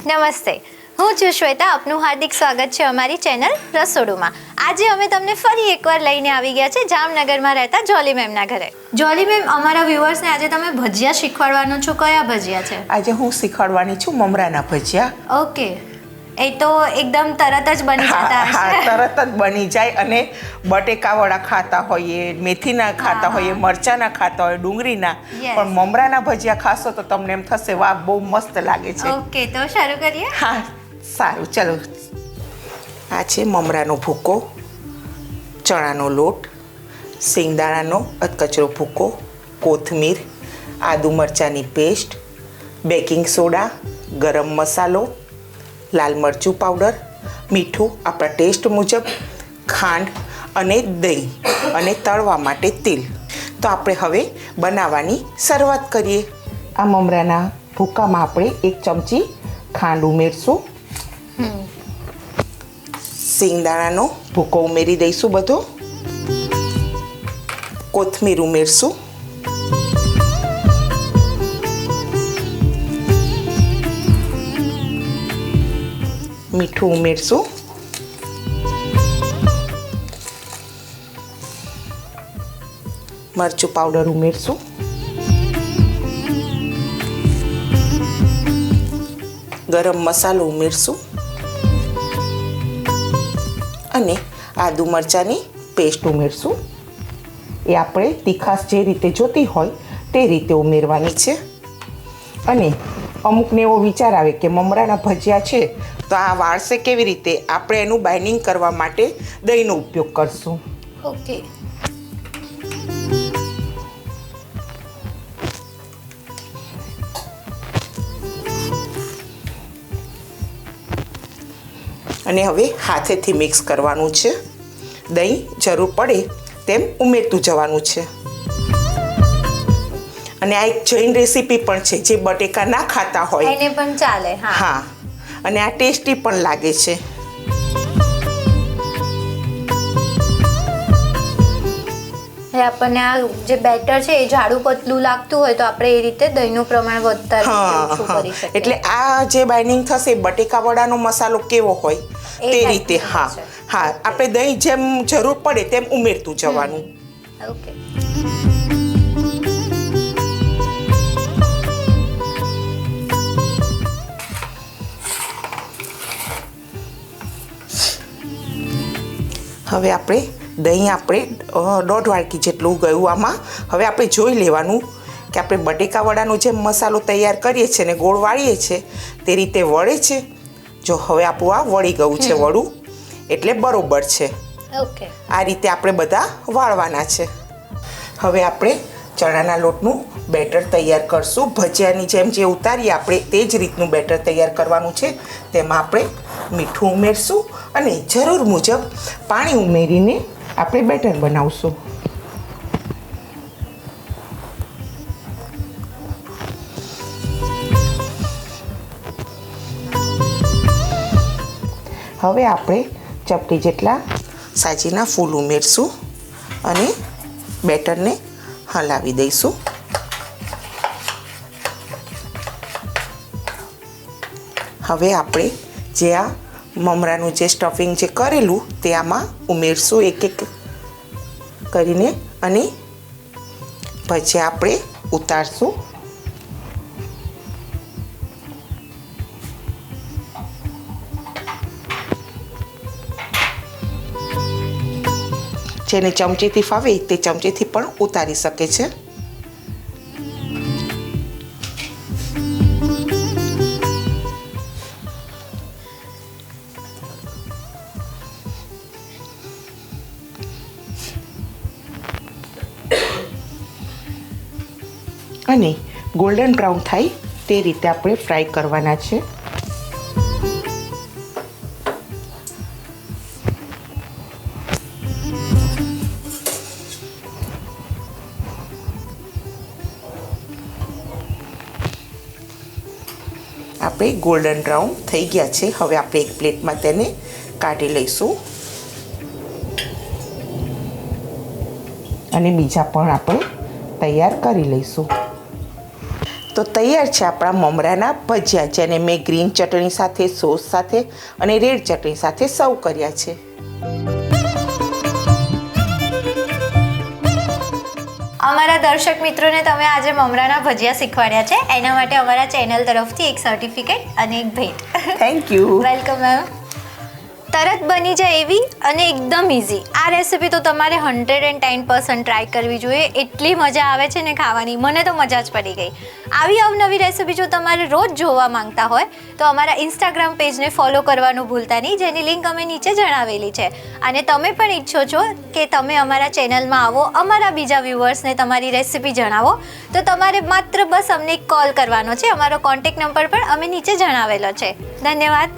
નમસ્તે, હું છું શ્વેતા. આપનું હાર્દિક સ્વાગત છે અમારી ચેનલ રસોડુમાં. આજે અમે તમને ફરી એકવાર લઈને આવી ગયા છે જામનગરમાં રહેતા જોલી મેમના ઘરે. જોલી મેમ, અમારા વ્યુઅર્સને આજે તમે ભજીયા શીખવાડવાનો છો. કયા ભજીયા છે? આજે હું શીખવાડવાની છું મમરાના ભજીયા. ઓકે, એ તો એકદમ તરત જ બની જતા હશે. તરત જ બની જાય. અને બટેકાવાળા ખાતા હોઈએ, મેથીના ખાતા હોઈએ, મરચાના ખાતા હોય, ડુંગળીના, પણ મમરાના ભજીયા ખાશો તો તમને એમ થશે વાહ, બહુ મસ્ત લાગે છે. ઓકે, તો શરૂ કરીએ. હા, સારું, ચલો. આ છે મમરાનો ભૂકો, ચણાનો લોટ, સિંગદાણાનો અધકચરો ભૂકો, કોથમીર, આદુ મરચાંની પેસ્ટ, બેકિંગ સોડા, ગરમ મસાલો, લાલ મરચું પાવડર, મીઠું આપણા ટેસ્ટ મુજબ, ખાંડ અને દહીં અને તળવા માટે તેલ. તો આપણે હવે બનાવવાની શરૂઆત કરીએ. આ મમરાના ભૂકામાં આપણે 1 ચમચી ખાંડ ઉમેરશું. સિંગદાણાનો ભૂકો ઉમેરી દઈશું બધો. કોથમીર ઉમેરશું. મીઠું ઉમેરશું. મરચું પાવડર ઉમેરશું. ગરમ મસાલો ઉમેરશું. અને આદુ મરચાંની પેસ્ટ ઉમેરશું. એ આપણે તીખાશ જે રીતે જોતી હોય તે રીતે ઉમેરવાની છે. અને અમુકને એવો વિચાર આવે કે મમરાના ભજીયા છે તો આ વાળશે કેવી રીતે, આપણે એનું બાઇન્ડિંગ કરવા માટે દહીંનો ઉપયોગ કરશું. ઓકે. અને હવે હાથેથી મિક્સ કરવાનું છે. દહીં જરૂર પડે તેમ ઉમેરતું જવાનું છે. અને આ એક જૈન રેસીપી પણ છે, જે બટેકા ના ખાતા હોય એને પણ ચાલે. હા, અને આ ટેસ્ટી પણ લાગે છે. આપણને આ જે બેટર છે એ જાડું પતલું લાગતું હોય તો આપણે એ રીતે દહીંનું પ્રમાણ વધતા કરી શકીએ. એટલે આ જે બાઇન્ડિંગ થશે બટેકા વડાનો મસાલો કેવો હોય તે રીતે. હા, આપણે દહીં જેમ જરૂર પડે તેમ ઉમેરતું જવાનું. ઓકે. હવે આપણે દહીં 1.5 વાટકી જેટલું ગયું આમાં. હવે આપણે જોઈ લેવાનું કે આપણે બટેકા વડાનો જેમ મસાલો તૈયાર કરીએ છીએ ને ગોળ વાળીએ છીએ તે રીતે વળે છે. જો હવે આપણું આ વળી ગયું છે વડું, એટલે બરોબર છે. ઓકે. આ રીતે આપણે બધા વાળવાના છે. હવે આપણે ચણાના લોટનું બેટર તૈયાર કરશું. ભજીયાની જેમ જે ઉતારીએ આપણે તે જ રીતનું બેટર તૈયાર કરવાનું છે. તેમાં આપણે મીઠું ઉમેરશું અને જરૂર મુજબ પાણી ઉમેરીને આપણે બેટર બનાવશું. હવે આપણે ચપટી જેટલા સાજીના ફૂલ ઉમેરશું અને બેટરને હલાવી દઈશું. હવે આપણે જે આ મમરાનું જે સ્ટફિંગ જે કરેલું તે આમાં ઉમેરશું એક એક કરીને અને પછી આપણે ઉતારશું. જેને ચમચીથી ફાવે તે ચમચીથી પણ ઉતારી શકે છે. અને ગોલ્ડન બ્રાઉન થાય તે રીતે આપણે ફ્રાય કરવાના છે. આપણે ગોલ્ડન બ્રાઉન થઈ ગયા છે. હવે આપણે એક પ્લેટમાં તેને કાઢી લઈશું અને બીજા પણ આપણે તૈયાર કરી લઈશું. તો તૈયાર છે આપણા મમરાના ભજીયા, જેને મેં ગ્રીન ચટણી સાથે, સોસ સાથે અને રેડ ચટણી સાથે સર્વ કર્યા છે. અમારા દર્શક મિત્રોને તમે આજે મમરાના ભજીયા શીખવાડ્યા છે, એના માટે અમારા ચેનલ તરફથી એક સર્ટિફિકેટ અને એક ભેટ. Thank you. Welcome ma'am. તરત બની જાય એવી અને એકદમ ઇઝી આ રેસીપી તો તમારે 110% ટ્રાય કરવી જોઈએ. એટલી મજા આવે છે ને ખાવાની, મને તો મજા જ પડી ગઈ. આવી અવનવી રેસીપી જો તમારે રોજ જોવા માંગતા હોય તો અમારા ઇન્સ્ટાગ્રામ પેજને ફોલો કરવાનું ભૂલતા નહીં, જેની લિંક અમે નીચે જણાવેલી છે. અને તમે પણ ઈચ્છો છો કે તમે અમારા ચેનલમાં આવો, અમારા બીજા વ્યુઅર્સને તમારી રેસીપી જણાવો, તો તમારે માત્ર બસ અમને એક કોલ કરવાનો છે. અમારો કોન્ટેક્ટ નંબર પણ અમે નીચે જણાવેલો છે. ધન્યવાદ.